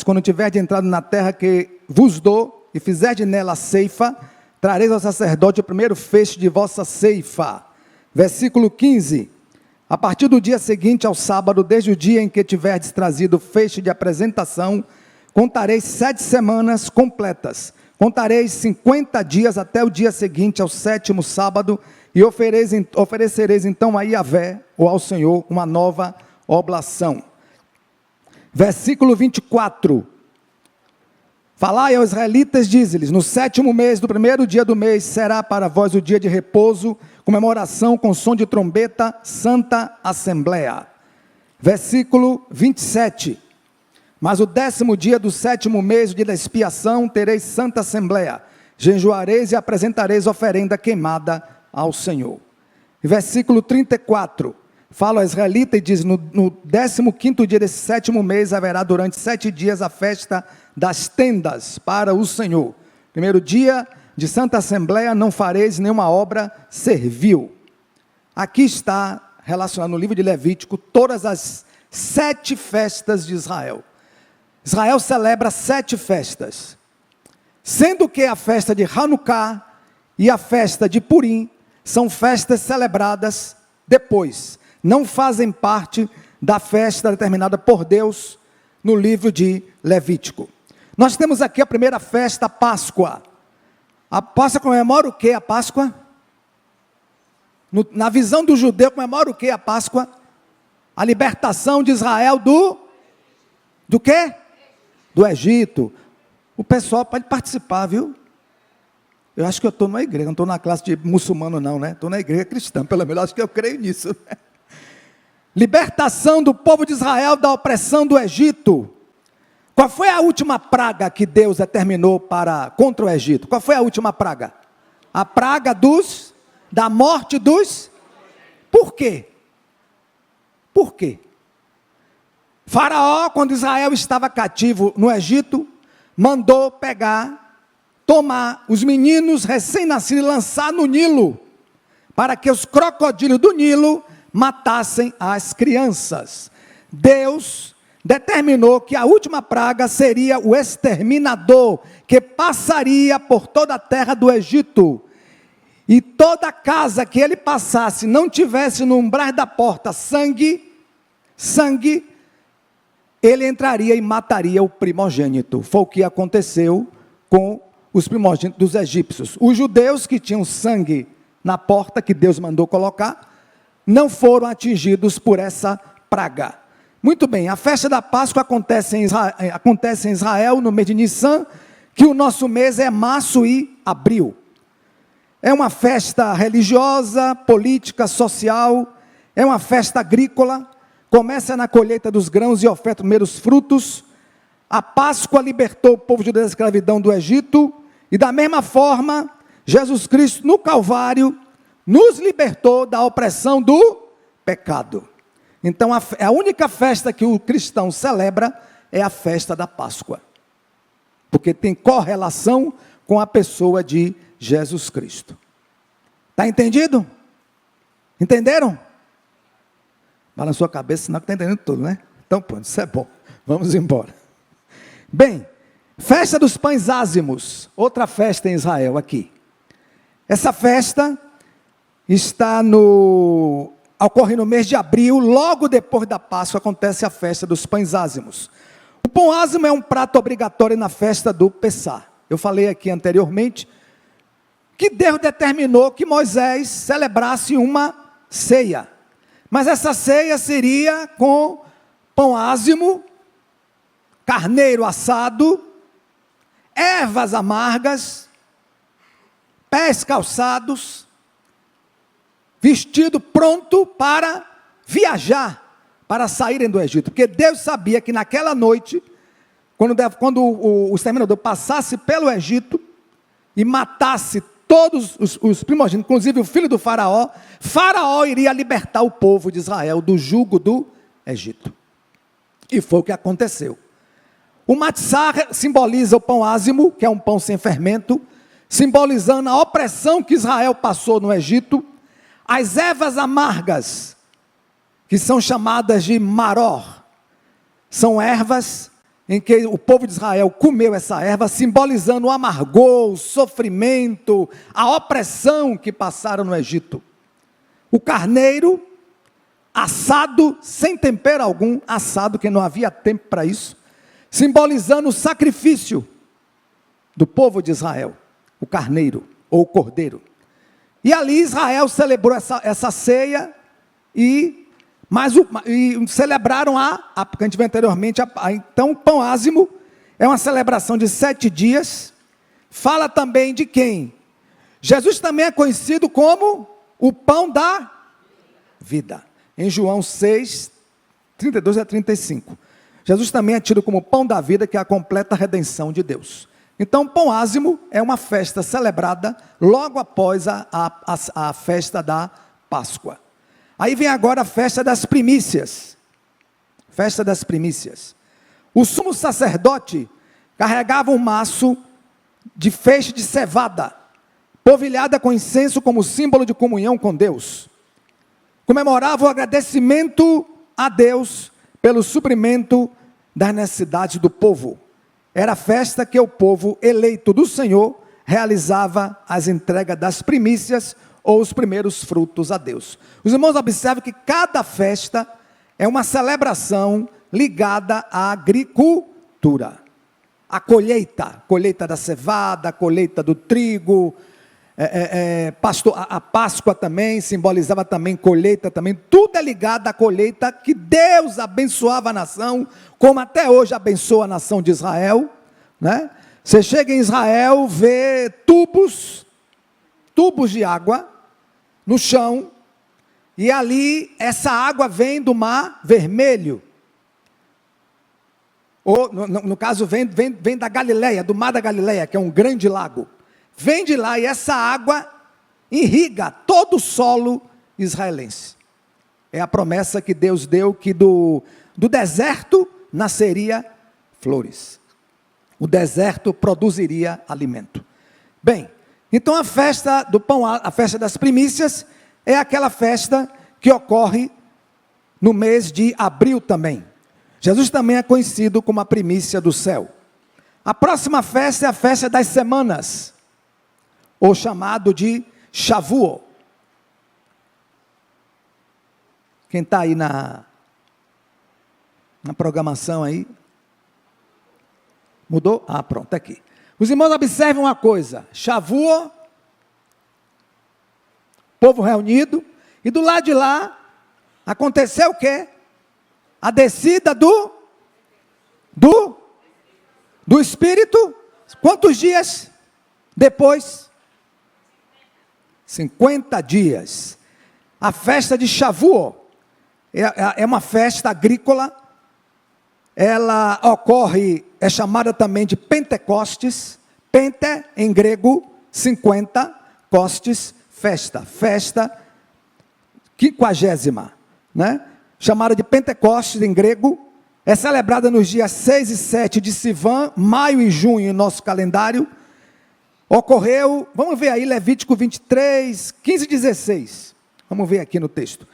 quando tiverdes entrado na terra que vos dou, e fizerdes nela a ceifa, trareis ao sacerdote o primeiro feixe de vossa ceifa. Versículo 15. A partir do dia seguinte ao sábado, desde o dia em que tiverdes trazido o feixe de apresentação, contareis 7 semanas completas. Contareis 50 dias até o dia seguinte ao 7º sábado, e oferecereis então a Yahvé, ou ao Senhor, uma nova oblação. Versículo 24. Falai aos israelitas, dize-lhes: no 7º mês, do primeiro dia do mês, será para vós o dia de repouso, comemoração com som de trombeta, santa assembleia. Versículo 27. Mas o 10º dia do 7º mês, o dia da expiação, tereis santa assembleia. Jejuareis e apresentareis oferenda queimada ao Senhor. Versículo 34. Fala ao israelita e diz: no 15º dia desse 7º mês, haverá durante 7 dias a festa das tendas para o Senhor. Primeiro dia de santa assembleia, não fareis nenhuma obra servil. Aqui está relacionado no livro de Levítico todas as 7 festas de Israel. Israel celebra 7 festas, sendo que a festa de Hanukkah e a festa de Purim são festas celebradas depois, não fazem parte da festa determinada por Deus no livro de Levítico. Nós temos aqui a primeira festa, a Páscoa. A Páscoa comemora o que a Páscoa? Na visão do judeu, comemora o que a Páscoa? A libertação de Israel do quê? Do Egito. O pessoal pode participar, viu? Eu acho que eu estou na igreja, não estou na classe de muçulmano não, né? Estou na igreja cristã, pelo menos acho que eu creio nisso. Libertação do povo de Israel da opressão do Egito. Qual foi a última praga que Deus determinou contra o Egito? Qual foi a última praga? A praga da morte dos... Por quê? Por quê? Faraó, quando Israel estava cativo no Egito, mandou tomar os meninos recém-nascidos e lançar no Nilo, para que os crocodilos do Nilo matassem as crianças. Deus determinou que a última praga seria o exterminador, que passaria por toda a terra do Egito, e toda casa que ele passasse, não tivesse no umbral da porta sangue, ele entraria e mataria o primogênito. Foi o que aconteceu com os primogênitos dos egípcios. Os judeus que tinham sangue na porta, que Deus mandou colocar, não foram por essa praga. Muito bem, a festa da Páscoa acontece em Israel no mês de Nissan, que o nosso mês é março e abril. É uma festa religiosa, política, social, é uma festa agrícola, começa na colheita dos grãos e oferta os primeiros frutos. A Páscoa libertou o povo judeu da escravidão do Egito, e da mesma forma, Jesus Cristo no Calvário nos libertou da opressão do pecado. Então a única festa que o cristão celebra é a festa da Páscoa, porque tem correlação com a pessoa de Jesus Cristo. Está entendido? Entenderam? Balançou a cabeça, senão que está entendendo tudo, né? Então pronto, isso é bom. Vamos embora. Bem, festa dos pães ázimos, outra festa em Israel aqui. Essa festa ocorre no mês de abril, logo depois da Páscoa acontece a festa dos pães ázimos. O pão ázimo é um prato obrigatório na festa do Pessá. Eu falei aqui anteriormente que Deus determinou que Moisés celebrasse uma ceia. Mas essa ceia seria com pão ázimo, carneiro assado, ervas amargas, pés calçados, vestido pronto para viajar, para saírem do Egito. Porque Deus sabia que naquela noite, quando o exterminador passasse pelo Egito e matasse todos os primogênitos, inclusive o filho do Faraó, Faraó iria libertar o povo de Israel do jugo do Egito. E foi o que aconteceu. O matzá simboliza o pão ázimo, que é um pão sem fermento, simbolizando a opressão que Israel passou no Egito. As ervas amargas, que são chamadas de maror, são ervas em que o povo de Israel comeu essa erva, simbolizando o amargor, o sofrimento, a opressão que passaram no Egito. O carneiro assado, sem tempero algum, assado, que não havia tempo para isso, simbolizando o sacrifício do povo de Israel, o carneiro ou o cordeiro. E ali Israel celebrou essa ceia e celebraram porque a gente viu anteriormente, então o pão ázimo é uma celebração de 7 dias, fala também de quem? Jesus também é conhecido como o pão da vida, em João 6, 32 a 35, Jesus também é tido como pão da vida, que é a completa redenção de Deus. Então o pão ázimo é uma festa celebrada logo após a festa da Páscoa. Aí vem agora a festa das primícias. Festa das primícias. O sumo sacerdote carregava um maço de feixe de cevada, polvilhada com incenso como símbolo de comunhão com Deus. Comemorava o agradecimento a Deus pelo suprimento das necessidades do povo. Era a festa que o povo eleito do Senhor realizava as entregas das primícias ou os primeiros frutos a Deus. Os irmãos observam que cada festa é uma celebração ligada à agricultura. A colheita da cevada, a colheita do trigo, a Páscoa também simbolizava também colheita também. Tudo é ligado à colheita que Deus abençoava a nação, como até hoje abençoa a nação de Israel, né? Você chega em Israel, vê tubos de água no chão, e ali essa água vem do Mar Vermelho, ou no caso vem da Galileia, do Mar da Galileia, que é um grande lago. Vem de lá e essa água irriga todo o solo israelense. É a promessa que Deus deu, que do deserto nasceria flores. O deserto produziria alimento. Bem, então a festa do pão, a festa das primícias, é aquela festa que ocorre no mês de abril também. Jesus também é conhecido como a primícia do céu. A próxima festa é a festa das semanas, ou chamado de Shavuot. Quem está aí na programação aí? Mudou? Ah, pronto, tá aqui. Os irmãos observam uma coisa: Shavuot, povo reunido, e do lado de lá, aconteceu o quê? A descida do Espírito. Quantos dias depois? 50 dias. A festa de Shavuot é uma festa agrícola. Ela ocorre, é chamada também de Pentecostes. Pente em grego, 50, costes, festa 50ª, né? Chamada de Pentecostes em grego. É celebrada nos dias 6 e 7 de Sivan, maio e junho em nosso calendário. Ocorreu, vamos ver aí, Levítico 23, 15 e 16. Vamos ver aqui no texto.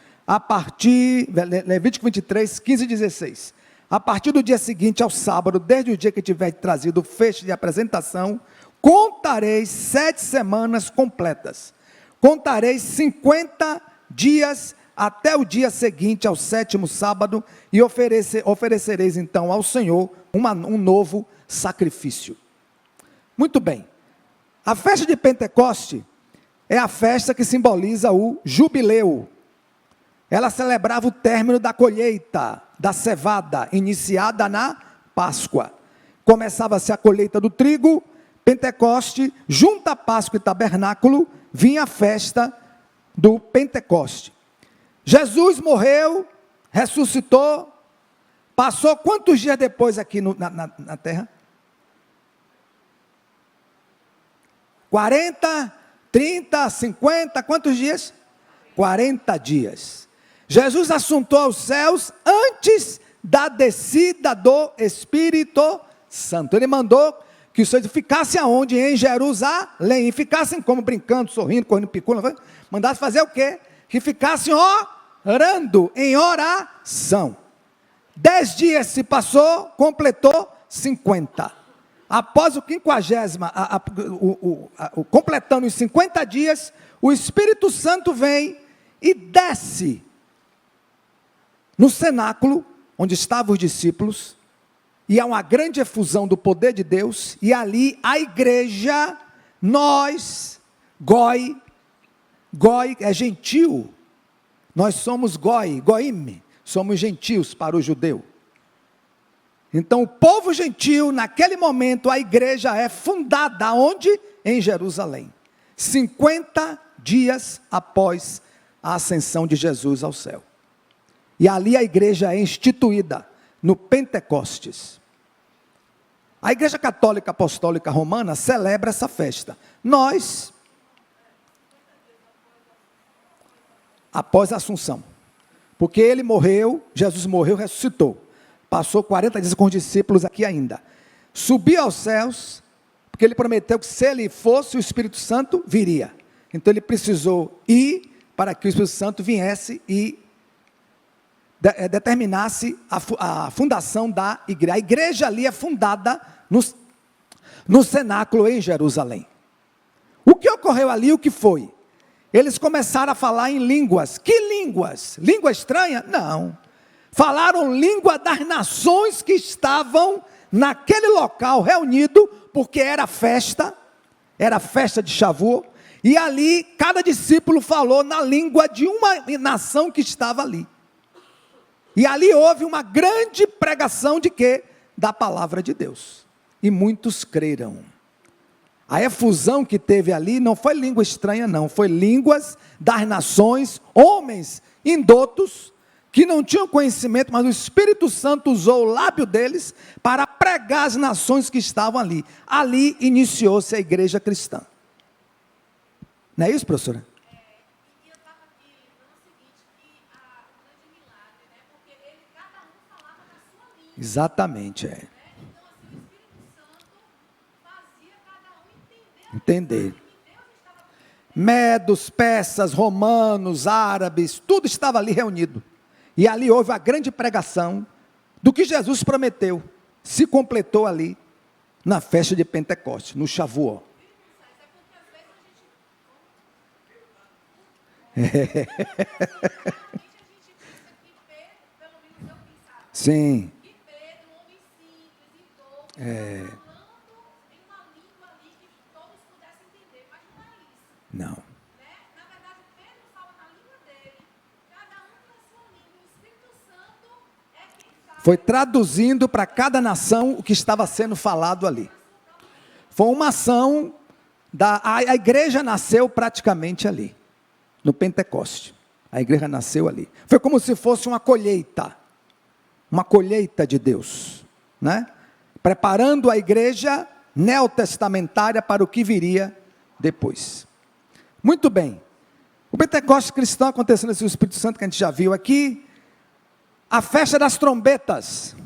Levítico 23, 15 e 16. A partir do dia seguinte ao sábado, desde o dia que tiver trazido o feixe de apresentação, contareis 7 semanas completas. Contareis 50 dias até o dia seguinte ao 7º sábado, e oferecereis então ao Senhor um novo sacrifício. Muito bem. A festa de Pentecoste é a festa que simboliza o jubileu. Ela celebrava o término da colheita da cevada, iniciada na Páscoa. Começava-se a colheita do trigo. Pentecoste, junto à Páscoa e tabernáculo, vinha a festa do Pentecoste. Jesus morreu, ressuscitou, passou quantos dias depois aqui na terra? 40, 30, 50, quantos dias? 40 dias. Jesus assuntou aos céus antes da descida do Espírito Santo. Ele mandou que os seus ficassem aonde? Em Jerusalém. E ficassem como brincando, sorrindo, correndo, picando. Mandasse fazer o quê? Que ficassem orando, em oração. 10 dias se passou, completou 50. Após o 50º, completando os 50 dias, o Espírito Santo vem e desce no cenáculo, onde estavam os discípulos, e há uma grande efusão do poder de Deus, e ali a igreja, nós, Goi é gentil, nós somos Goim, somos gentios para o judeu. Então o povo gentil, naquele momento, a igreja é fundada, onde? Em Jerusalém, 50 dias após a ascensão de Jesus ao céu. E ali a igreja é instituída, no Pentecostes. A Igreja Católica Apostólica Romana celebra essa festa. Nós, após a Assunção, porque ele morreu, Jesus morreu, ressuscitou. Passou 40 dias com os discípulos aqui ainda. Subiu aos céus, porque ele prometeu que se ele fosse, o Espírito Santo viria. Então ele precisou ir para que o Espírito Santo viesse e determinasse a fundação da igreja. A igreja ali é fundada no cenáculo em Jerusalém. O que ocorreu ali, o que foi? Eles começaram a falar em línguas. Que línguas? Língua estranha? Não. Falaram língua das nações que estavam naquele local reunido, porque era festa de Shavuot, e ali cada discípulo falou na língua de uma nação que estava ali. E ali houve uma grande pregação de quê? Da palavra de Deus. E muitos creram. A efusão que teve ali não foi língua estranha não, foi línguas das nações, homens indotos, que não tinham conhecimento, mas o Espírito Santo usou o lábio deles para pregar as nações que estavam ali. Ali iniciou-se a igreja cristã. Não é isso, professora? Exatamente, é. Então, assim, o Espírito Santo fazia cada um Entender. Medos, persas, romanos, árabes, tudo estava ali reunido. E ali houve a grande pregação do que Jesus prometeu. Se completou ali, na festa de Pentecostes, no Shavuot. Sim. falando em uma língua ali que todos pudessem entender, mas não é isso. Não. Né? Na verdade, Pedro fala na língua dele, cada um na sua língua, o Espírito Santo é quem faz. Foi traduzindo para cada nação o que estava sendo falado ali. Foi uma ação, a igreja nasceu praticamente ali, no Pentecoste. A igreja nasceu ali. Foi como se fosse uma colheita de Deus, né? Preparando a igreja neotestamentária para o que viria depois. Muito bem. O Pentecoste cristão acontecendo nesse Espírito Santo que a gente já viu aqui. A festa das trombetas.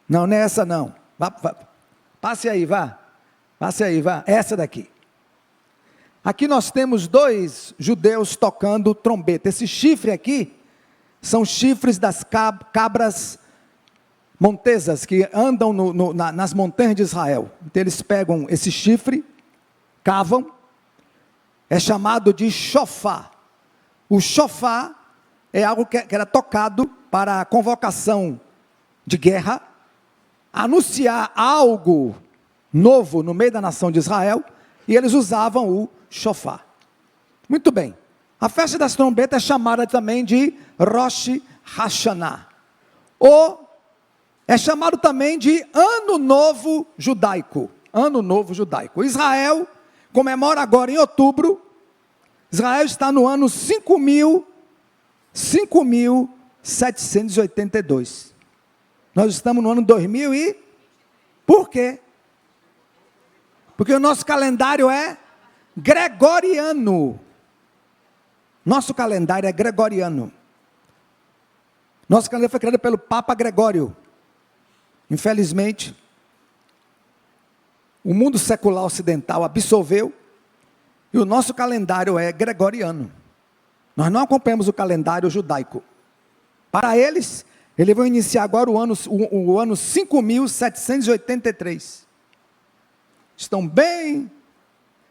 Não, não é essa não. Passe aí, vá. Passe aí, vá. Essa daqui. Aqui nós temos dois judeus tocando trombeta. Esse chifre aqui são chifres das cabras montesas que andam nas montanhas de Israel. Então eles pegam esse chifre, cavam, é chamado de shofar. O shofar é algo que era tocado para a convocação de guerra, anunciar algo novo no meio da nação de Israel, e eles usavam o shofar. Muito bem. A festa das trombetas é chamada também de Rosh Hashanah. Ou é chamado também de Ano Novo Judaico. Ano Novo Judaico. Israel comemora agora em outubro. Israel está no ano 5.782. Nós estamos no ano 2000 e... Por quê? Porque o nosso calendário é gregoriano. Nosso calendário é gregoriano. Nosso calendário foi criado pelo Papa Gregório. Infelizmente, o mundo secular ocidental absorveu e o nosso calendário é gregoriano. Nós não acompanhamos o calendário judaico. Para eles, eles vão iniciar agora o ano 5.783. Estão bem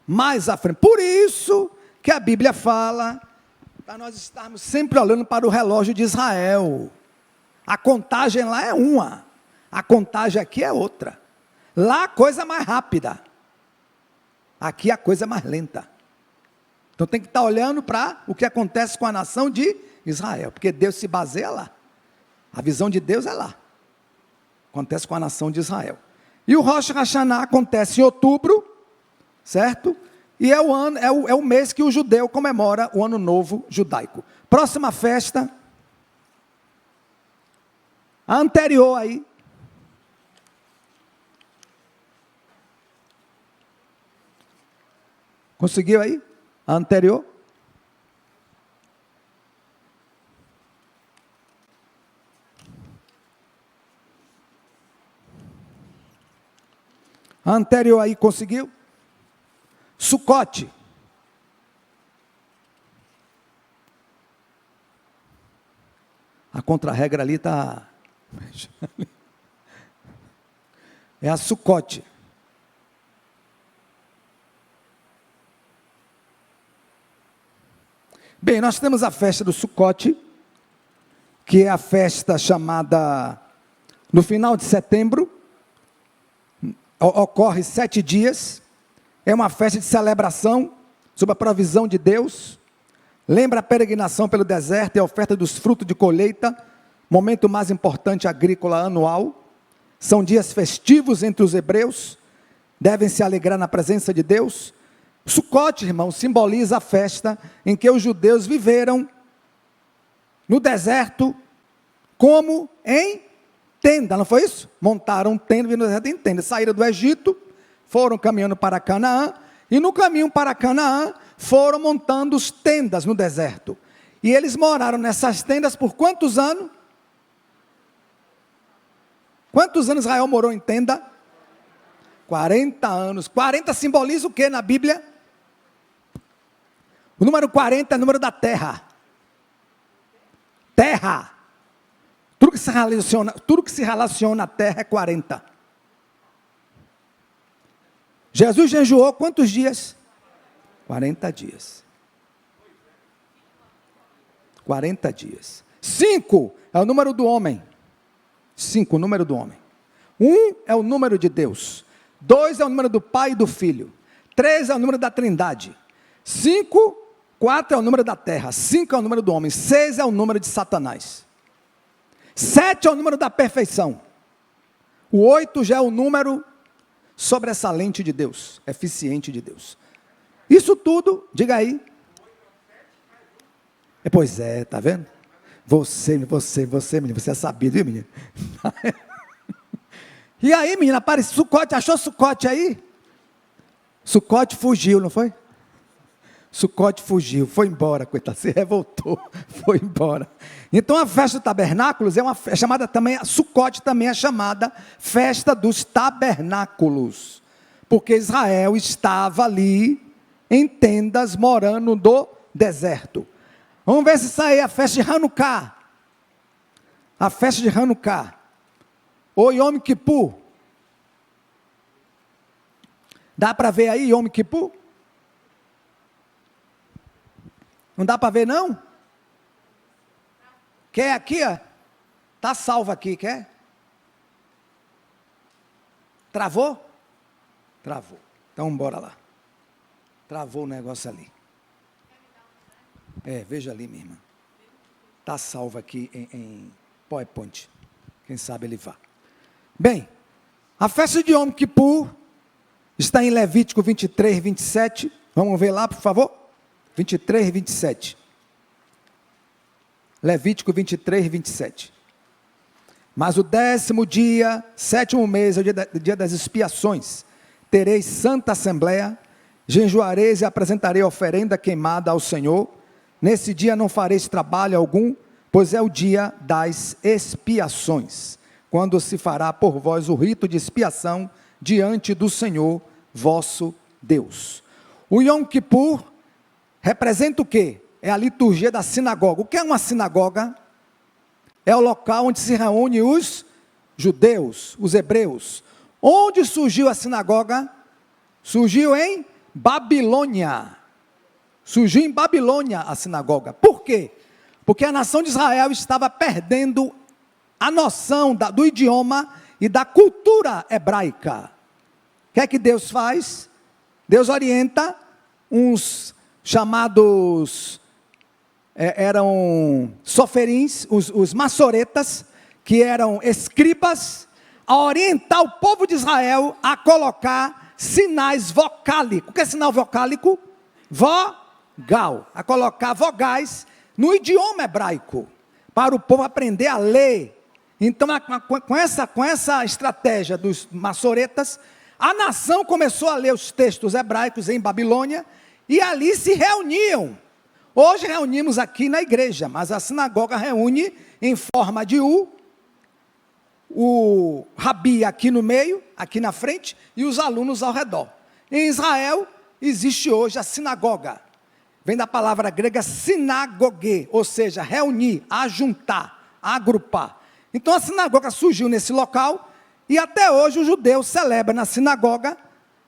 mais à frente. Por isso que a Bíblia fala para nós estarmos sempre olhando para o relógio de Israel. A contagem lá é uma, a contagem aqui é outra. Lá a coisa é mais rápida, aqui a coisa é mais lenta. Então tem que estar olhando para o que acontece com a nação de Israel, porque Deus se baseia lá. A visão de Deus é lá. Acontece com a nação de Israel. E o Rosh Hashanah acontece em outubro, certo? E é o mês que o judeu comemora o ano novo judaico. Próxima festa, a anterior aí. Conseguiu aí? A anterior? A anterior aí, conseguiu? Sucote. A contra-regra ali está... É a Sucote. Bem, nós temos a festa do Sucote, que é a festa chamada no final de setembro, ocorre 7 dias, é uma festa de celebração sob a provisão de Deus, lembra a peregrinação pelo deserto e a oferta dos frutos de colheita, momento mais importante agrícola anual, são dias festivos entre os hebreus, devem se alegrar na presença de Deus. Sucote, irmão, simboliza a festa em que os judeus viveram no deserto como em tenda, não foi isso? Montaram tenda, viram no deserto em tenda, saíram do Egito, foram caminhando para Canaã, e no caminho para Canaã, foram montando as tendas no deserto, e eles moraram nessas tendas por quantos anos? Quantos anos Israel morou em tenda? 40 anos, 40 simboliza o que na Bíblia? O número 40 é o número da terra, terra, tudo que se relaciona à terra é 40. Jesus jejuou quantos dias? 40 dias. 40 dias. 5 é o número do homem. 5, o número do homem. 1 é o número de Deus. 2 é o número do Pai e do Filho. 3 é o número da Trindade. 4 é o número da terra. 5 é o número do homem. 6 é o número de Satanás. 7 é o número da perfeição. O 8 já é o número sobressalente de Deus, eficiente de Deus. Isso tudo, diga aí. Pois é, tá vendo? Você, menino, você é sabido, viu, menino? E aí, menina, aparece Sucote, achou Sucote aí? Sucote fugiu, não foi? Sucote fugiu, foi embora, coitado, se revoltou, foi embora. Então a festa dos tabernáculos é chamada também, Sucote também é chamada festa dos tabernáculos, porque Israel estava ali em tendas morando no deserto. Vamos ver se sai a festa de Hanukkah. A festa de Hanukkah. Ou Yom Kippur. Dá para ver aí Yom Kippur? Não dá para ver não? Quer aqui, ó? Está salvo aqui, quer? Travou? Travou. Então bora lá. Travou o negócio ali. Veja ali, minha irmã. Está salvo aqui em PowerPoint. Quem sabe ele vá. Bem, a festa de Yom Kippur está em Levítico 23, 27. Vamos ver lá, por favor? 23, 27. Levítico 23, 27. Mas o 10º dia, 7º mês, é o dia das expiações. Tereis santa assembleia, jejuareis e apresentarei oferenda queimada ao Senhor. Nesse dia não fareis trabalho algum, pois é o dia das expiações, quando se fará por vós o rito de expiação diante do Senhor vosso Deus. O Yom Kippur representa o quê? É a liturgia da sinagoga. O que é uma sinagoga? é o local onde se reúnem os judeus, os hebreus. Onde surgiu a sinagoga? Surgiu em Babilônia. Surgiu em Babilônia a sinagoga. Por quê? Porque a nação de Israel estava perdendo a noção do idioma e da cultura hebraica. O que é que Deus faz? Deus orienta uns chamados, eram soferins, os maçoretas, que eram escribas, a orientar o povo de Israel a colocar sinais vocálicos. O que é sinal vocálico? Vogal. A colocar vogais no idioma hebraico, para o povo aprender a ler. Então, com essa estratégia dos maçoretas, a nação começou a ler os textos hebraicos em Babilônia, e ali se reuniam. Hoje reunimos aqui na igreja, mas a sinagoga reúne em forma de U, o rabi aqui no meio, aqui na frente, e os alunos ao redor. Em Israel, existe hoje a sinagoga. Vem da palavra grega sinagogue, ou seja, reunir, ajuntar, agrupar. Então a sinagoga surgiu nesse local, e até hoje o judeu celebra na sinagoga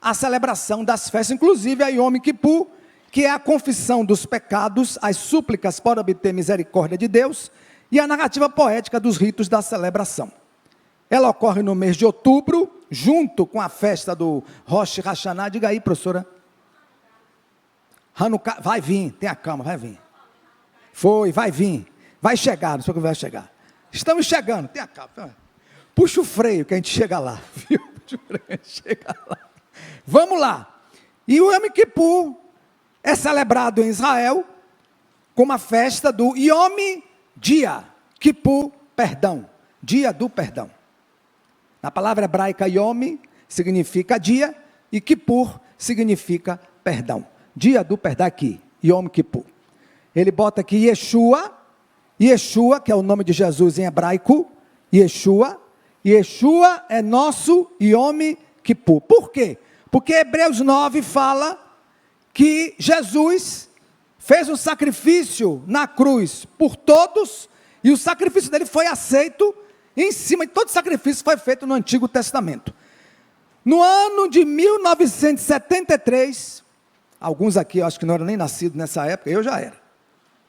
a celebração das festas, inclusive a Yom Kippur, que é a confissão dos pecados, as súplicas para obter misericórdia de Deus, e a narrativa poética dos ritos da celebração. Ela ocorre no mês de outubro, junto com a festa do Rosh Hashanah. Diga aí, professora. Hanukkah, vai vir, tenha calma, vai vir. Vai vir, vai chegar, não sei o que vai chegar. Estamos chegando, tenha calma. Puxa o freio que a gente chega lá, viu? Puxa o freio que a gente chega lá. Vamos lá. E o Yom Kippur é celebrado em Israel como a festa do Yom Dia, Kippur, perdão, dia do perdão. Na palavra hebraica Yom significa dia e Kippur significa perdão. Dia do perdão aqui, Yom Kippur. Ele bota aqui Yeshua, que é o nome de Jesus em hebraico, Yeshua é nosso Yom Kippur. Por quê? Porque Hebreus 9 fala que Jesus fez um sacrifício na cruz por todos, e o sacrifício dele foi aceito em cima de todo sacrifício que foi feito no Antigo Testamento. No ano de 1973, alguns aqui eu acho que não eram nem nascidos nessa época, eu já era.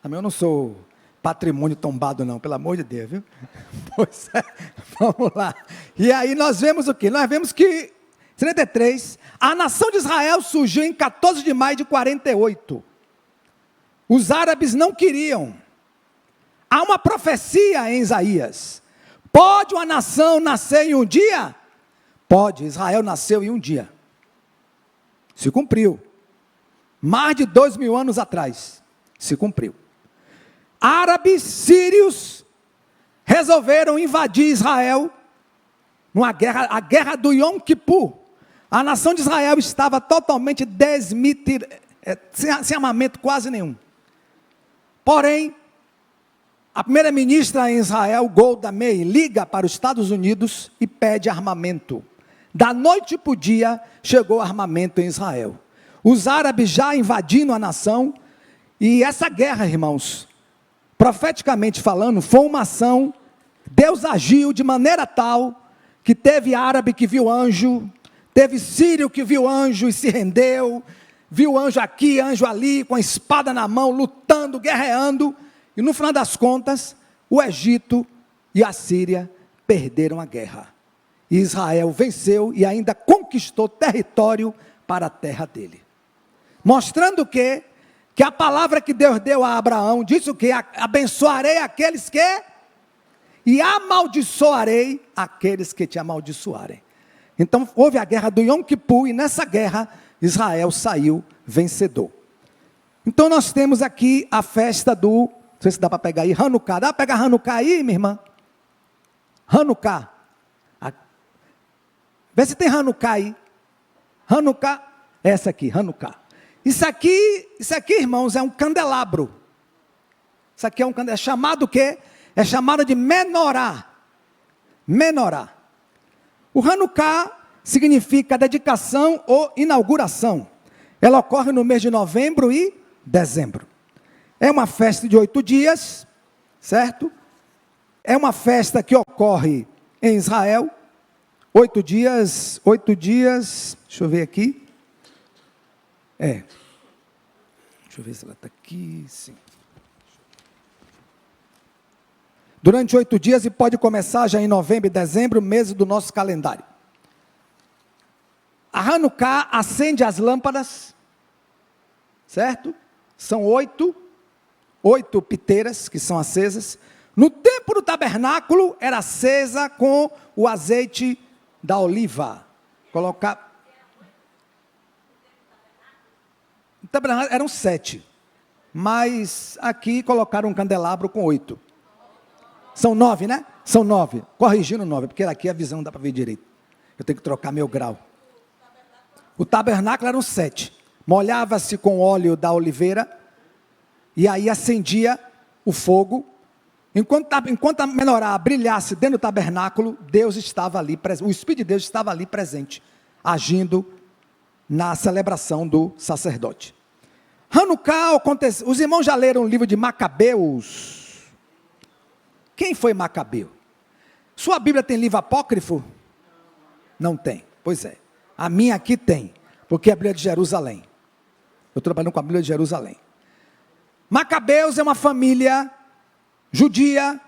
Também eu não sou patrimônio tombado não, pelo amor de Deus, viu? Pois é, vamos lá. E aí nós vemos o quê? Nós vemos que em 73, a nação de Israel surgiu em 14 de maio de 48. Os árabes não queriam. Há uma profecia em Isaías. Pode uma nação nascer em um dia? Pode, Israel nasceu em um dia. Se cumpriu. Mais de 2000 anos atrás, se cumpriu. Árabes, sírios, resolveram invadir Israel, a guerra do Yom Kippur. A nação de Israel estava totalmente sem armamento quase nenhum. Porém, a primeira-ministra em Israel, Golda Meir, liga para os Estados Unidos e pede armamento. Da noite para o dia, chegou armamento em Israel. Os árabes já invadindo a nação, e essa guerra, irmãos, profeticamente falando, foi uma ação, Deus agiu de maneira tal, que teve árabe que viu anjo, teve sírio que viu anjo e se rendeu, viu anjo aqui, anjo ali, com a espada na mão, lutando, guerreando, e no final das contas, o Egito e a Síria perderam a guerra. E Israel venceu e ainda conquistou território para a terra dele. Mostrando que a palavra que Deus deu a Abraão, disse o que? Abençoarei aqueles que, e amaldiçoarei aqueles que te amaldiçoarem. Então houve a guerra do Yom Kippur, e nessa guerra Israel saiu vencedor. Então nós temos aqui a festa do, não sei se dá para pegar aí, Hanukkah. Dá para pegar Hanukkah aí, minha irmã? Hanukkah. Vê se tem Hanukkah aí. Hanukkah, essa aqui, Hanukkah. Isso aqui, irmãos, é um candelabro. Isso aqui é um candelabro. É chamado o quê? É chamado de menorá. Menorá. O Hanukkah significa dedicação ou inauguração. Ela ocorre no mês de novembro e dezembro. É uma festa de 8 dias, certo? é uma festa que ocorre em Israel, 8 dias, deixa eu ver aqui, deixa eu ver se ela está aqui, sim. Durante 8 dias e pode começar já em novembro e dezembro, meses do nosso calendário. A Hanukkah acende as lâmpadas, certo? São 8 piteiras que são acesas. No tempo do tabernáculo era acesa com o azeite da oliva. No tabernáculo eram 7, mas aqui colocaram um candelabro com 8. São 9, né? São 9. Corrigindo 9, porque aqui a visão não dá para ver direito. Eu tenho que trocar meu grau. O tabernáculo eram 7. Molhava-se com óleo da oliveira, e aí acendia o fogo. Enquanto a menorá brilhasse dentro do tabernáculo, Deus estava ali, o Espírito de Deus estava ali presente, agindo na celebração do sacerdote. Hanukkah acontece. Os irmãos já leram o livro de Macabeus? Quem foi Macabeu? Sua Bíblia tem livro apócrifo? Não tem. Pois é. A minha aqui tem, porque é a Bíblia de Jerusalém. Eu estou trabalhando com a Bíblia de Jerusalém. Macabeus é uma família judia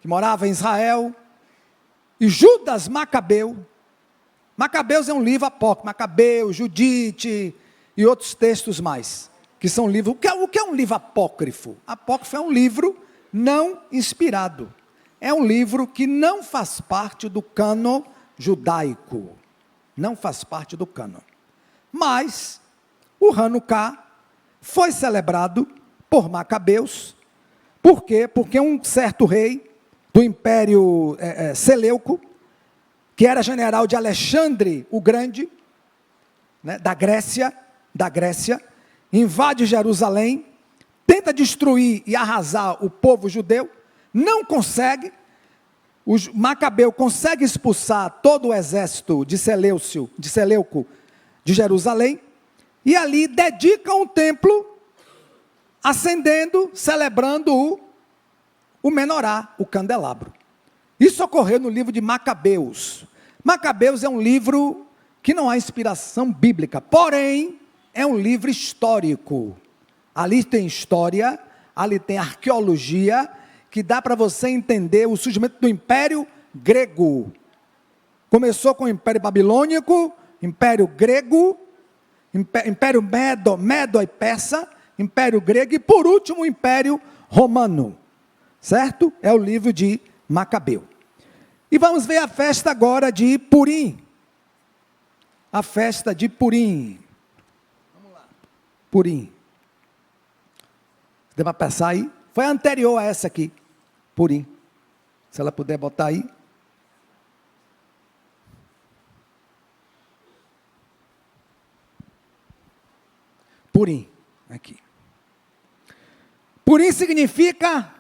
que morava em Israel. E Judas Macabeu. Macabeus é um livro apócrifo. Macabeu, Judite e outros textos mais, que são livros. O que é um livro apócrifo? Apócrifo é um livro não inspirado. É um livro que não faz parte do cânon judaico. Não faz parte do cânon. Mas o Hanukkah foi celebrado por Macabeus. Por quê? Porque um certo rei do Império Seleuco, que era general de Alexandre o Grande, né, da Grécia, invade Jerusalém, tenta destruir e arrasar o povo judeu, não consegue. Macabeu consegue expulsar todo o exército de Seleuco de Jerusalém, e ali dedica um templo, acendendo, celebrando o menorá, o candelabro. Isso ocorreu no livro de Macabeus. Macabeus é um livro que não há inspiração bíblica, porém, é um livro histórico. Ali tem história, ali tem arqueologia, que dá para você entender o surgimento do Império Grego. Começou com o Império Babilônico, Império Grego, Império Medo e Persa, Império Grego e, por último, o Império Romano. Certo? É o livro de Macabeu. E vamos ver a festa agora de Purim. A festa de Purim. Vamos lá. Purim. Deu para passar aí? Foi anterior a essa aqui. Purim. Se ela puder botar aí. Purim. Aqui. Purim significa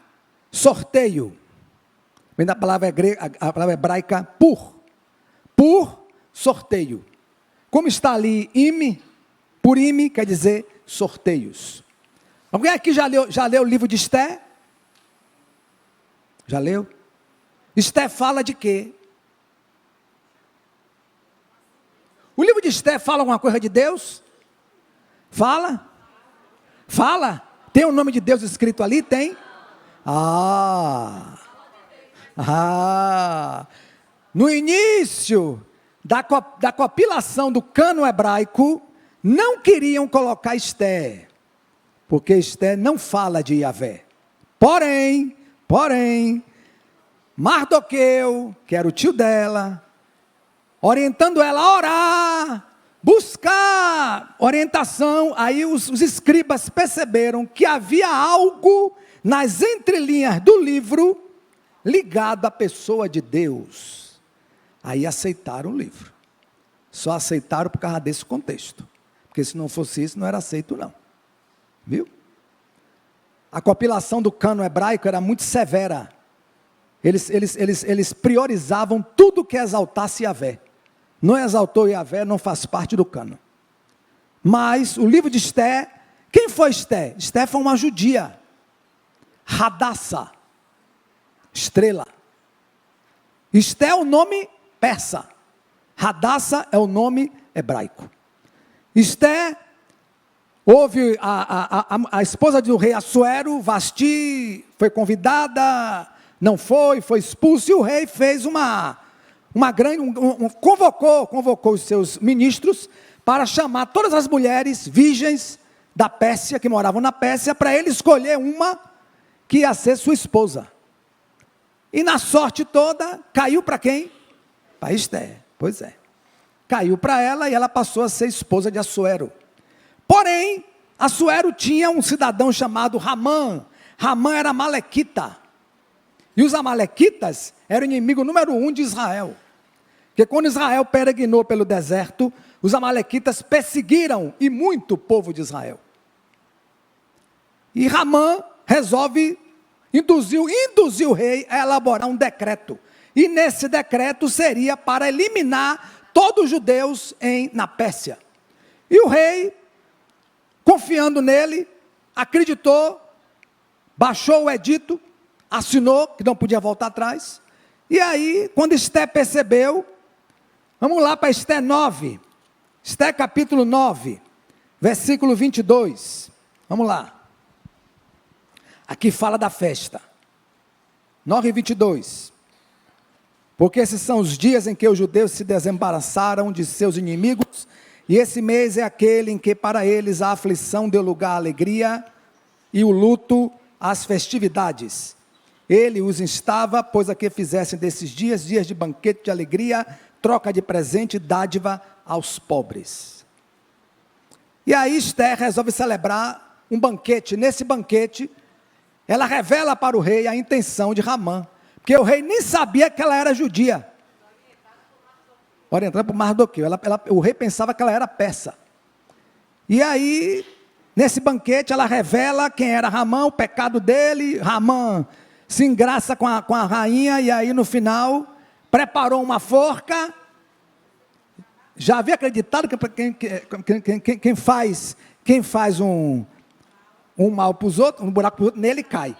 sorteio. Vem da palavra grega, a palavra hebraica por sorteio. Como está ali Purim quer dizer sorteios. Alguém aqui já leu o livro de Esté? Já leu? Esté fala de quê? O livro de Esté fala alguma coisa de Deus? Fala? Fala? Tem o nome de Deus escrito ali? Tem? No início da compilação do cânon hebraico, não queriam colocar Esté, porque Esté não fala de Yahvé. Porém, Mardoqueu, que era o tio dela, orientando ela a orar, buscar orientação, aí os escribas perceberam que havia algo nas entrelinhas do livro ligado à pessoa de Deus. Aí aceitaram o livro. Só aceitaram por causa desse contexto. Porque se não fosse isso, não era aceito não. Viu? A compilação do cânon hebraico era muito severa. Eles priorizavam tudo que exaltasse Yahvé. Não exaltou Yahvé, não faz parte do cânon. Mas o livro de Esté, quem foi Esté? Esté foi uma judia. Hadassa, estrela, Esté é o nome persa. Hadassah é o nome hebraico. Esté, houve a esposa do rei Assuero, Vasti, foi convidada, não foi expulso, e o rei fez convocou os seus ministros para chamar todas as mulheres virgens da Pérsia, que moravam na Pérsia, para ele escolher uma que ia ser sua esposa. E na sorte toda, caiu para quem? Para Esté, pois é. Caiu para ela e ela passou a ser esposa de Assuero. Porém, Assuero tinha um cidadão chamado Ramã. Ramã era amalequita. E os amalequitas eram o inimigo número 1 de Israel. Porque quando Israel peregrinou pelo deserto, os amalequitas perseguiram e muito o povo de Israel. E Ramã resolve induzir o rei a elaborar um decreto. E nesse decreto seria para eliminar todos os judeus na Pérsia. E o rei, confiando nele, acreditou, baixou o edito, assinou, que não podia voltar atrás. E aí, quando Esté percebeu, vamos lá para Esté 9, Esté capítulo 9, versículo 22, vamos lá. Aqui fala da festa, 9:22. Porque esses são os dias em que os judeus se desembaraçaram de seus inimigos, e esse mês é aquele em que para eles a aflição deu lugar à alegria, e o luto às festividades. Ele os instava, pois a que fizessem desses dias de banquete de alegria, troca de presente e dádiva aos pobres. E aí Esté resolve celebrar um banquete. Nesse banquete, ela revela para o rei a intenção de Ramã, porque o rei nem sabia que ela era judia. Orientada por Mardoqueu. O rei pensava que ela era persa. E aí, nesse banquete, ela revela quem era Ramã, o pecado dele. Ramã se engraça com a rainha, e aí no final, preparou uma forca. Já havia acreditado que quem faz um mal para os outros, um buraco para os outros, nele cai.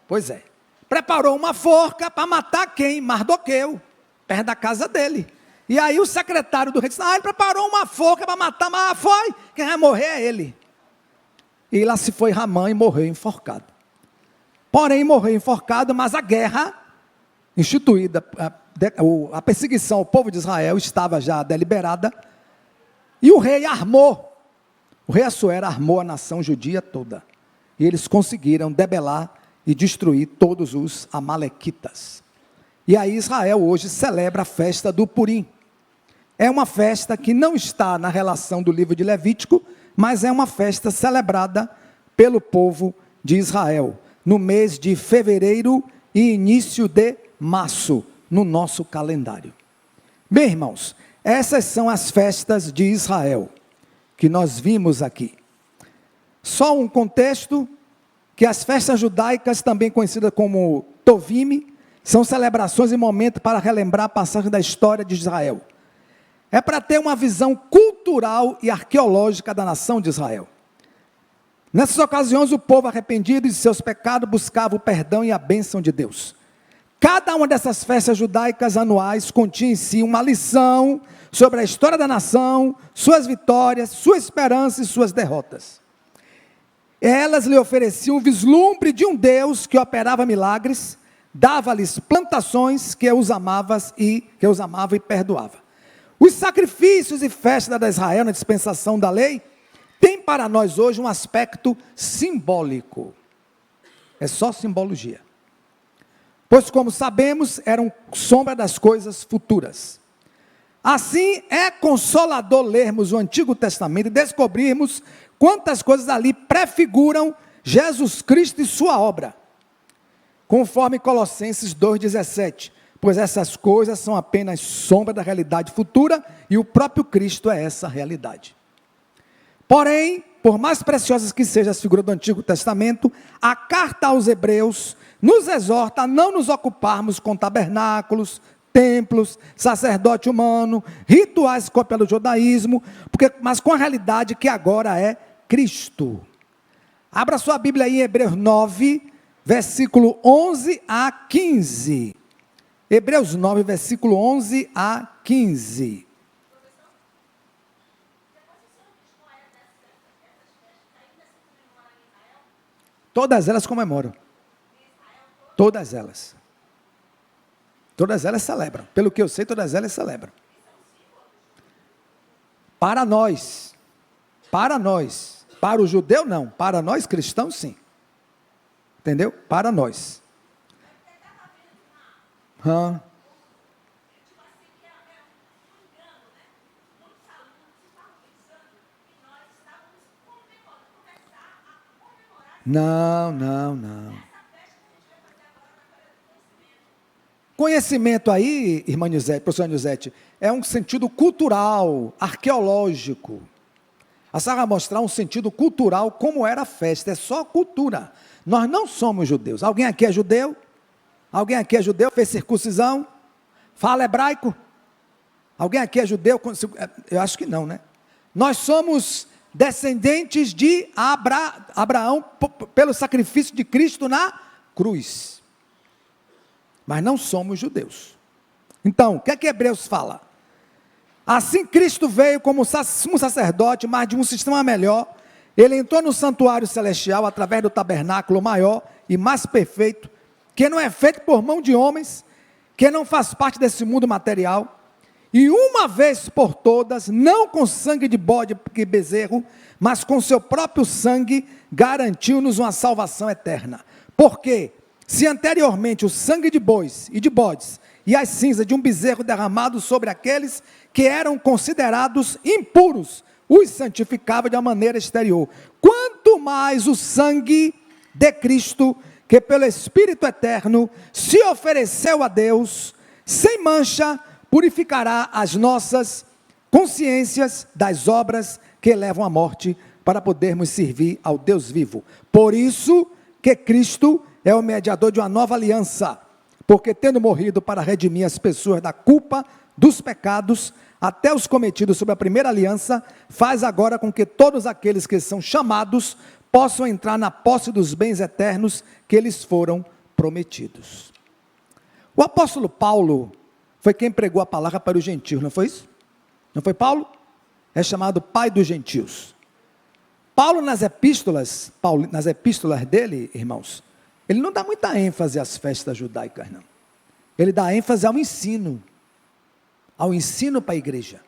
Pois é. Preparou uma forca para matar quem? Mardoqueu, perto da casa dele. E aí o secretário do rei disse, ele preparou uma forca para matar, mas foi, quem vai morrer é ele. E lá se foi Ramã e morreu enforcado. Porém, morreu enforcado, mas a guerra instituída, a perseguição ao povo de Israel estava já deliberada, e o rei Assuero armou a nação judia toda, e eles conseguiram debelar e destruir todos os amalequitas. E aí Israel hoje celebra a festa do Purim. É uma festa que não está na relação do livro de Levítico, mas é uma festa celebrada pelo povo de Israel, no mês de fevereiro e início de março, no nosso calendário. Bem, irmãos, essas são as festas de Israel, que nós vimos aqui. Só um contexto, que as festas judaicas, também conhecidas como Tovim, são celebrações e momentos para relembrar a passagem da história de Israel. É para ter uma visão cultural e arqueológica da nação de Israel. Nessas ocasiões, o povo arrependido de seus pecados buscava o perdão e a bênção de Deus. Cada uma dessas festas judaicas anuais continha em si uma lição sobre a história da nação, suas vitórias, sua esperança e suas derrotas. Elas lhe ofereciam um vislumbre de um Deus que operava milagres, dava-lhes plantações, que os amava e perdoava. Os sacrifícios e festas da Israel na dispensação da lei têm para nós hoje um aspecto simbólico. É só simbologia. Pois, como sabemos, eram sombra das coisas futuras. Assim, é consolador lermos o Antigo Testamento e descobrirmos quantas coisas ali prefiguram Jesus Cristo e sua obra. Conforme Colossenses 2,17, pois essas coisas são apenas sombra da realidade futura e o próprio Cristo é essa realidade. Porém, por mais preciosas que sejam as figuras do Antigo Testamento, a carta aos Hebreus nos exorta a não nos ocuparmos com tabernáculos, templos, sacerdote humano, rituais cópia do judaísmo, mas com a realidade que agora é Cristo. Abra sua Bíblia aí em Hebreus 9, versículo 11 a 15. Hebreus 9, versículo 11 a 15. Todas elas comemoram. Todas elas. Todas elas celebram. Pelo que eu sei, todas elas celebram. Para nós. Para nós. Para o judeu, não. Para nós cristãos, sim. Entendeu? Para nós. Não. Conhecimento aí, irmã Nizete, professora Nizete, é um sentido cultural, arqueológico. A senhora vai mostrar um sentido cultural, como era a festa, é só cultura. Nós não somos judeus. Alguém aqui é judeu? Alguém aqui é judeu? Fez circuncisão? Fala hebraico? Alguém aqui é judeu? Eu acho que não, né? Nós somos descendentes de Abraão pelo sacrifício de Cristo na cruz. Mas não somos judeus. Então, o que é que Hebreus fala? Assim Cristo veio como sumo sacerdote, mas de um sistema melhor. Ele entrou no santuário celestial através do tabernáculo maior e mais perfeito, que não é feito por mão de homens, que não faz parte desse mundo material. E uma vez por todas, não com sangue de bode e bezerro, mas com seu próprio sangue, garantiu-nos uma salvação eterna. Porque, se anteriormente o sangue de bois e de bodes e as cinzas de um bezerro derramado sobre aqueles que eram considerados impuros, os santificava de uma maneira exterior, quanto mais o sangue de Cristo, que pelo Espírito eterno se ofereceu a Deus, sem mancha, purificará as nossas consciências das obras que levam à morte, para podermos servir ao Deus vivo. Por isso que Cristo é o mediador de uma nova aliança, porque tendo morrido para redimir as pessoas da culpa dos pecados, até os cometidos sob a primeira aliança, faz agora com que todos aqueles que são chamados possam entrar na posse dos bens eternos que lhes foram prometidos. O apóstolo Paulo foi quem pregou a palavra para os gentios, não foi isso? Não foi Paulo? É chamado pai dos gentios. Paulo nas epístolas dele, irmãos, ele não dá muita ênfase às festas judaicas, não. Ele dá ênfase ao ensino para a igreja.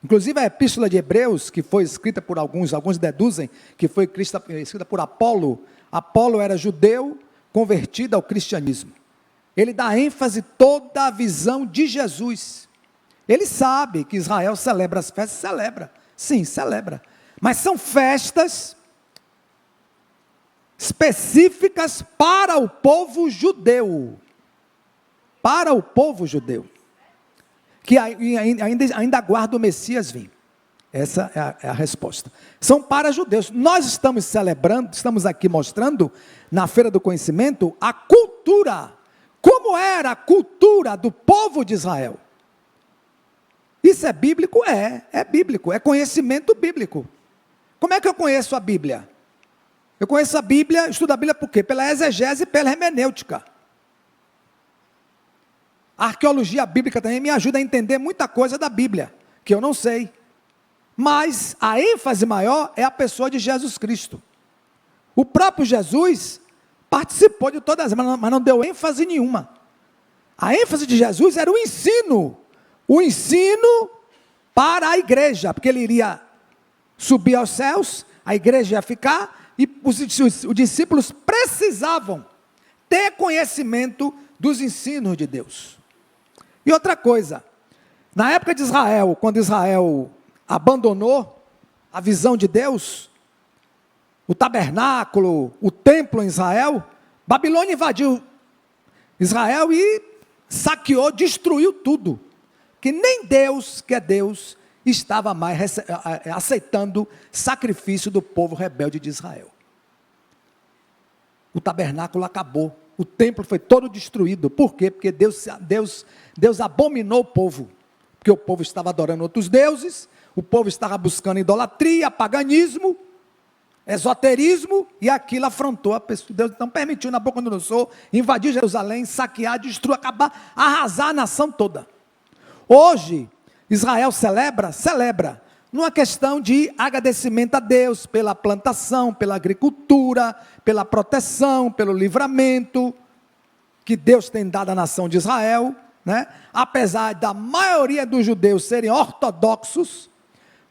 Inclusive a epístola de Hebreus, que foi escrita por alguns deduzem que foi escrita por Apolo. Apolo era judeu convertido ao cristianismo. Ele dá ênfase toda a visão de Jesus. Ele sabe que Israel celebra as festas, celebra. Sim, celebra. Mas são festas específicas para o povo judeu. Para o povo judeu. Que ainda aguarda o Messias vir. Essa é a resposta. São para judeus. Nós estamos celebrando, estamos aqui mostrando, na Feira do Conhecimento, a cultura. Como era a cultura do povo de Israel. Isso é bíblico? É bíblico, é conhecimento bíblico. Como é que eu conheço a Bíblia? Eu conheço a Bíblia, estudo a Bíblia por quê? Pela exegese e pela hermenêutica. A arqueologia bíblica também me ajuda a entender muita coisa da Bíblia, que eu não sei. Mas a ênfase maior é a pessoa de Jesus Cristo. O próprio Jesus participou de todas, mas não deu ênfase nenhuma. A ênfase de Jesus era o ensino para a igreja, porque ele iria subir aos céus, a igreja ia ficar, e os discípulos precisavam ter conhecimento dos ensinos de Deus. E outra coisa, na época de Israel, quando Israel abandonou a visão de Deus, o tabernáculo, o templo em Israel, Babilônia invadiu Israel e saqueou, destruiu tudo. Que nem Deus, que é Deus, estava mais aceitando sacrifício do povo rebelde de Israel. O tabernáculo acabou, o templo foi todo destruído. Por quê? Porque Deus abominou o povo, porque o povo estava adorando outros deuses, o povo estava buscando idolatria, paganismo. esoterismo, e aquilo afrontou a pessoa. Deus não permitiu Nabucodonosor invadir Jerusalém, saquear, destruir, acabar, arrasar a nação toda. Hoje, Israel celebra, numa questão de agradecimento a Deus pela plantação, pela agricultura, pela proteção, pelo livramento que Deus tem dado à nação de Israel, né? Apesar da maioria dos judeus serem ortodoxos,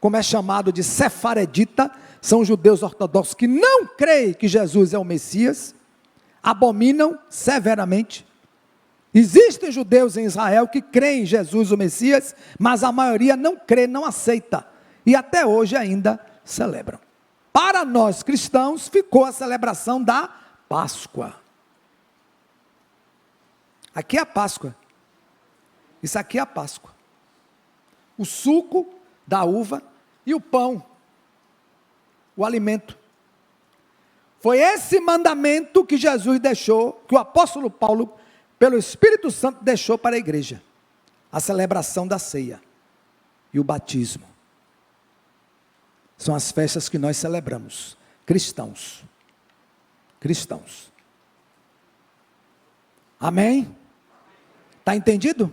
como é chamado de sefaredita, são judeus ortodoxos que não creem que Jesus é o Messias, abominam severamente. Existem judeus em Israel que creem em Jesus o Messias, mas a maioria não crê, não aceita, e até hoje ainda celebram. Para nós cristãos ficou a celebração da Páscoa. Aqui é a Páscoa. Isso aqui é a Páscoa. O suco da uva e o pão, o alimento. Foi esse mandamento que Jesus deixou, que o apóstolo Paulo, pelo Espírito Santo, deixou para a igreja. A celebração da ceia e o batismo. São as festas que nós celebramos, cristãos. Cristãos. Amém? Está entendido?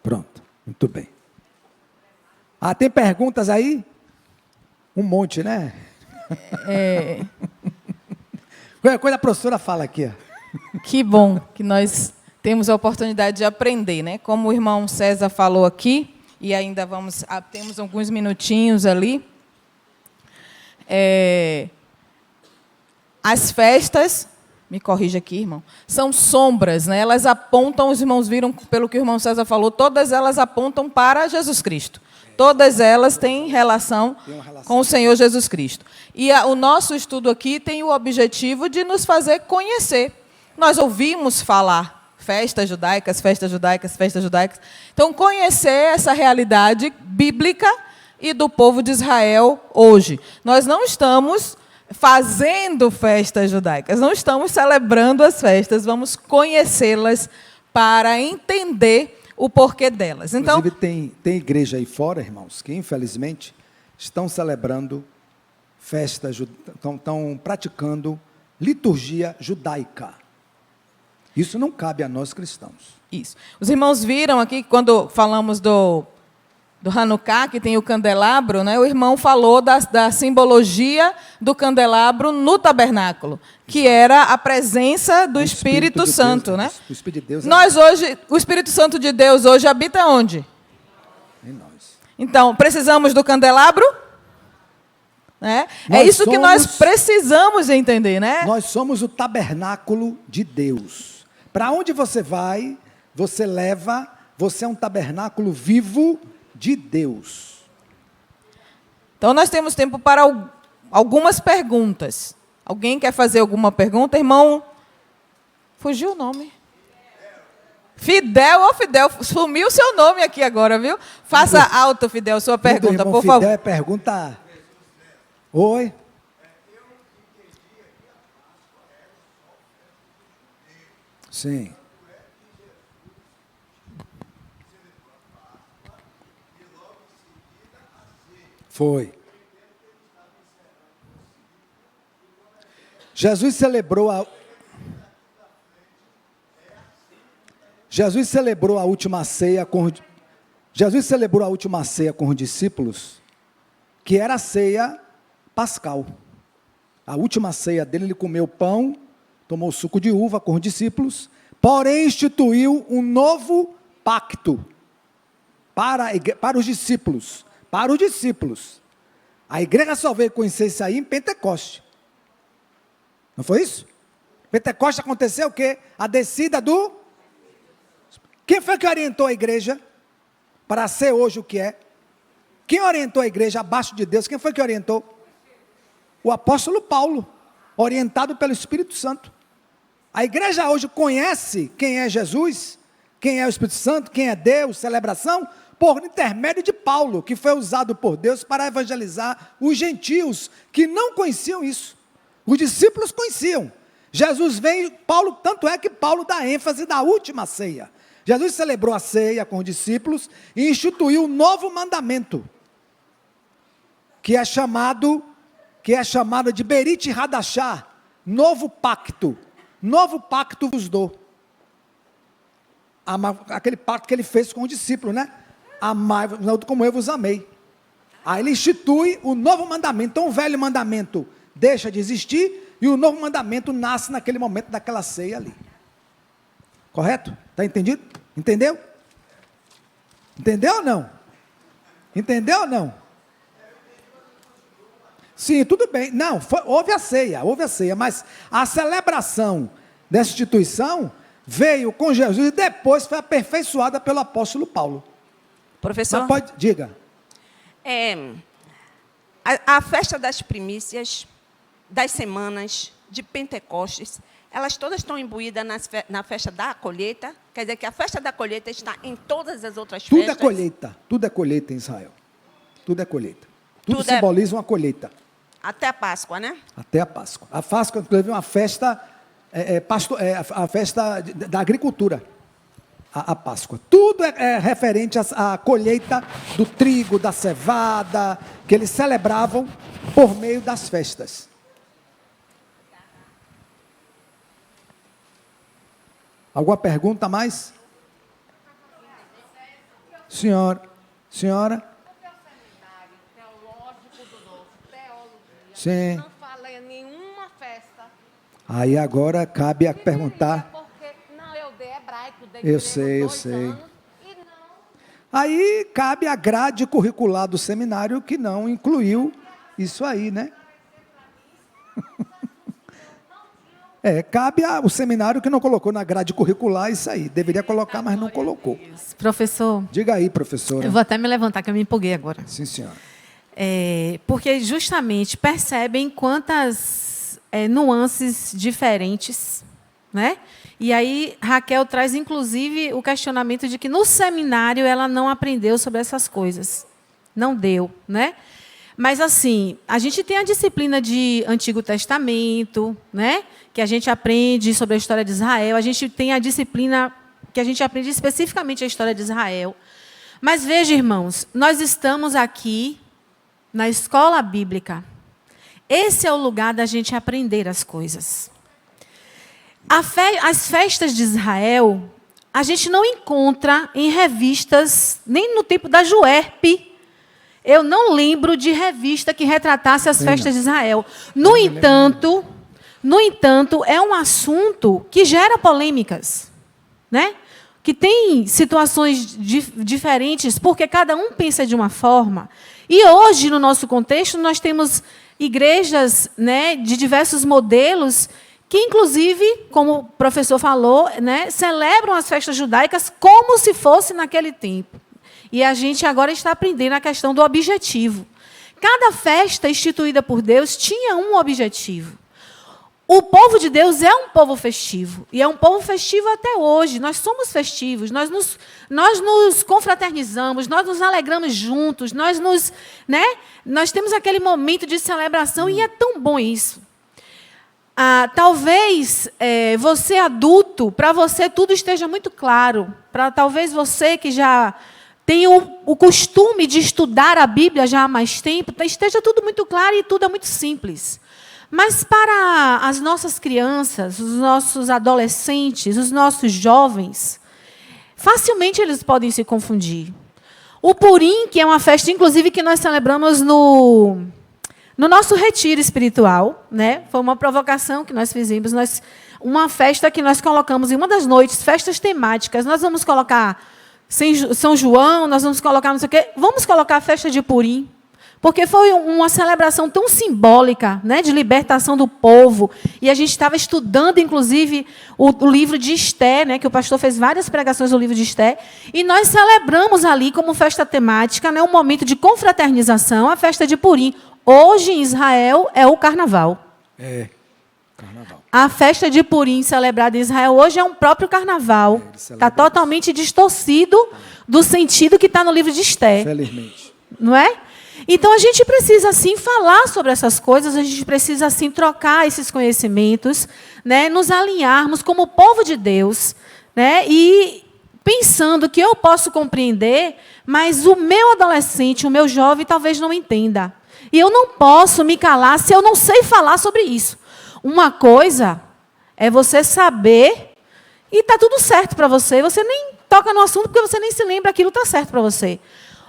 Pronto, muito bem. Tem perguntas aí? Um monte, né? Qualquer coisa a professora fala aqui. Que bom que nós temos a oportunidade de aprender, né? Como o irmão César falou aqui, e ainda temos alguns minutinhos ali. As festas, me corrija aqui, irmão, são sombras, né? Elas apontam, os irmãos viram, pelo que o irmão César falou, todas elas apontam para Jesus Cristo. Todas elas têm relação com o Senhor Jesus Cristo. E o nosso estudo aqui tem o objetivo de nos fazer conhecer. Nós ouvimos falar festas judaicas, festas judaicas, festas judaicas. Então, conhecer essa realidade bíblica e do povo de Israel hoje. Nós não estamos fazendo festas judaicas, não estamos celebrando as festas, vamos conhecê-las para entender o porquê delas. Então, inclusive, tem igreja aí fora, irmãos, que infelizmente estão celebrando festas, estão praticando liturgia judaica. Isso não cabe a nós cristãos. Isso. Os irmãos viram aqui, quando falamos do Hanukkah, que tem o candelabro, né? O irmão falou da simbologia do candelabro no tabernáculo, que era a presença do Espírito Santo, Deus, né? O Espírito de Deus Nós hoje, o Espírito Santo de Deus hoje habita onde? em nós. Então, precisamos do candelabro? Né? É isso que nós precisamos entender, né? Nós somos o tabernáculo de Deus. Para onde você vai, você leva, você é um tabernáculo vivo de Deus. Então, nós temos tempo para algumas perguntas. Alguém quer fazer alguma pergunta? Irmão, fugiu o nome. Fidel, Fidel, sumiu o seu nome aqui agora, viu? Faça alto, Fidel, sua pergunta, por favor. Fidel, pergunta. Oi? Sim. Foi. Jesus celebrou a última ceia com os discípulos, que era a ceia pascal. A última ceia dele, ele comeu pão, tomou suco de uva com os discípulos, porém instituiu um novo pacto para os discípulos. Para os discípulos. A igreja só veio conhecer isso aí em Pentecoste. Não foi isso? Pentecoste aconteceu o quê? A descida do... Quem foi que orientou a igreja para ser hoje o que é? Quem orientou a igreja abaixo de Deus? Quem foi que orientou? O apóstolo Paulo, orientado pelo Espírito Santo. A igreja hoje conhece quem é Jesus, quem é o Espírito Santo, quem é Deus, celebração, por intermédio de Paulo, que foi usado por Deus para evangelizar os gentios, que não conheciam isso. Os discípulos conheciam. Jesus veio, Paulo, tanto é que Paulo dá ênfase na última ceia. Jesus celebrou a ceia com os discípulos e instituiu um novo mandamento, que é chamado que é chamada de Berit Hadashá, novo pacto vos dou. Aquele pacto que ele fez com o discípulo, né? Amai como eu vos amei. Aí ele institui o novo mandamento. Então o velho mandamento deixa de existir e o novo mandamento nasce naquele momento daquela ceia ali. Correto? Está entendido? Entendeu? Entendeu ou não? Entendeu ou não? Sim, tudo bem. Não, houve a ceia, mas a celebração dessa instituição veio com Jesus e depois foi aperfeiçoada pelo apóstolo Paulo. Professor, diga. A festa das primícias, das semanas, de Pentecostes, elas todas estão imbuídas na festa da colheita. Quer dizer que a festa da colheita está em todas as outras festas. Tudo é colheita em Israel. Tudo é colheita. Tudo Tudo simboliza uma colheita. Até a Páscoa, né? Até a Páscoa. A Páscoa, inclusive, é uma festa, a festa da agricultura. A Páscoa. Tudo é referente à colheita do trigo, da cevada, que eles celebravam por meio das festas. Alguma pergunta mais? Senhora? Porque o seminário teológico do nosso, teologia, Sim. não fala em nenhuma festa. Aí agora cabe a perguntar. Porque, não, eu dei hebraico, dei Eu grego sei, 2 anos, e não. Aí cabe a grade curricular do seminário que não incluiu isso aí, né? Cabe ao seminário que não colocou na grade curricular isso aí. Deveria colocar, mas não colocou. Professor, Diga aí, professora. eu vou até me levantar, que eu me empolguei agora. Sim, senhora. Porque justamente percebem quantas nuances diferentes, né? E aí Raquel traz, inclusive, o questionamento de que no seminário ela não aprendeu sobre essas coisas. Não deu, né? Mas, assim, a gente tem a disciplina de Antigo Testamento, né? Que a gente aprende sobre a história de Israel. A gente tem a disciplina que a gente aprende especificamente a história de Israel. Mas, veja, irmãos, nós estamos aqui na escola bíblica. Esse é o lugar da gente aprender as coisas. As festas de Israel, a gente não encontra em revistas, nem no tempo da Juerp. Eu não lembro de revista que retratasse as festas de Israel. No entanto, é um assunto que gera polêmicas, né? Que tem situações diferentes, porque cada um pensa de uma forma. E hoje, no nosso contexto, nós temos igrejas, né, de diversos modelos que, inclusive, como o professor falou, né, celebram as festas judaicas como se fosse naquele tempo. E a gente agora está aprendendo a questão do objetivo. Cada festa instituída por Deus tinha um objetivo. O povo de Deus é um povo festivo. E é um povo festivo até hoje. Nós somos festivos. Nós nos confraternizamos. Nós nos alegramos juntos. Nós temos aquele momento de celebração. E é tão bom isso. Talvez você adulto, para você tudo esteja muito claro. Talvez você que já tem o costume de estudar a Bíblia já há mais tempo, esteja tudo muito claro e tudo é muito simples. Mas para as nossas crianças, os nossos adolescentes, os nossos jovens, facilmente eles podem se confundir. O Purim, que é uma festa, inclusive, que nós celebramos no nosso retiro espiritual, né? Foi uma provocação que nós fizemos, uma festa que nós colocamos em uma das noites, festas temáticas. Nós vamos colocar São João, nós vamos colocar não sei o quê, vamos colocar a festa de Purim, porque foi uma celebração tão simbólica, né, de libertação do povo, e a gente estava estudando, inclusive, o livro de Esté, né, que o pastor fez várias pregações do livro de Esté, e nós celebramos ali como festa temática, né, um momento de confraternização, a festa de Purim. Hoje, em Israel, é o carnaval. Carnaval. A festa de Purim celebrada em Israel hoje é um próprio carnaval. Está totalmente distorcido do sentido que está no livro de Esté. Felizmente. Não é? Então, a gente precisa, sim, falar sobre essas coisas, a gente precisa, sim, trocar esses conhecimentos, né, nos alinharmos como povo de Deus, né, e pensando que eu posso compreender, mas o meu adolescente, o meu jovem, talvez não entenda. E eu não posso me calar se eu não sei falar sobre isso. Uma coisa é você saber e está tudo certo para você. Você nem toca no assunto porque você nem se lembra, aquilo está certo para você.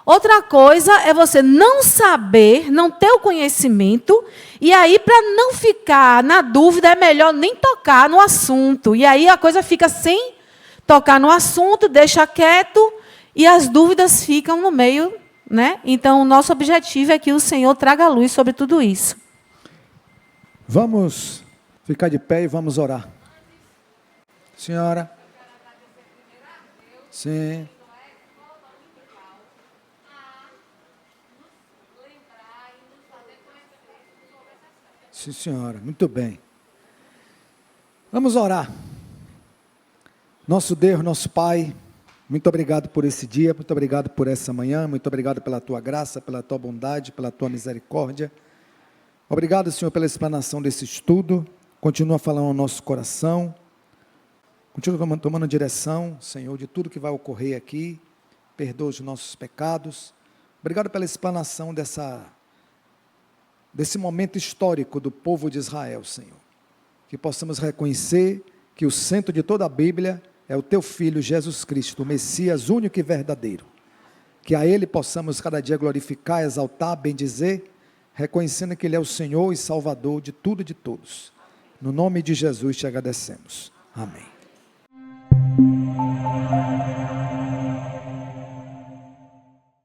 Outra coisa é você não saber, não ter o conhecimento, e aí, para não ficar na dúvida, é melhor nem tocar no assunto. E aí a coisa fica sem tocar no assunto, deixa quieto, e as dúvidas ficam no meio, né? Então, o nosso objetivo é que o Senhor traga luz sobre tudo isso. Vamos ficar de pé e vamos orar. Senhora. Sim. Sim, senhora. Muito bem. Vamos orar. Nosso Deus, nosso Pai, muito obrigado por esse dia, muito obrigado por essa manhã, muito obrigado pela Tua graça, pela Tua bondade, pela Tua misericórdia. Obrigado, Senhor, pela explanação desse estudo. Continua falando ao nosso coração. Continua tomando direção, Senhor, de tudo que vai ocorrer aqui. Perdoa os nossos pecados. Obrigado pela explanação desse momento histórico do povo de Israel, Senhor. Que possamos reconhecer que o centro de toda a Bíblia é o Teu Filho, Jesus Cristo, o Messias único e verdadeiro. Que a Ele possamos cada dia glorificar, exaltar, bendizer, reconhecendo que Ele é o Senhor e Salvador de tudo e de todos. No nome de Jesus te agradecemos. Amém.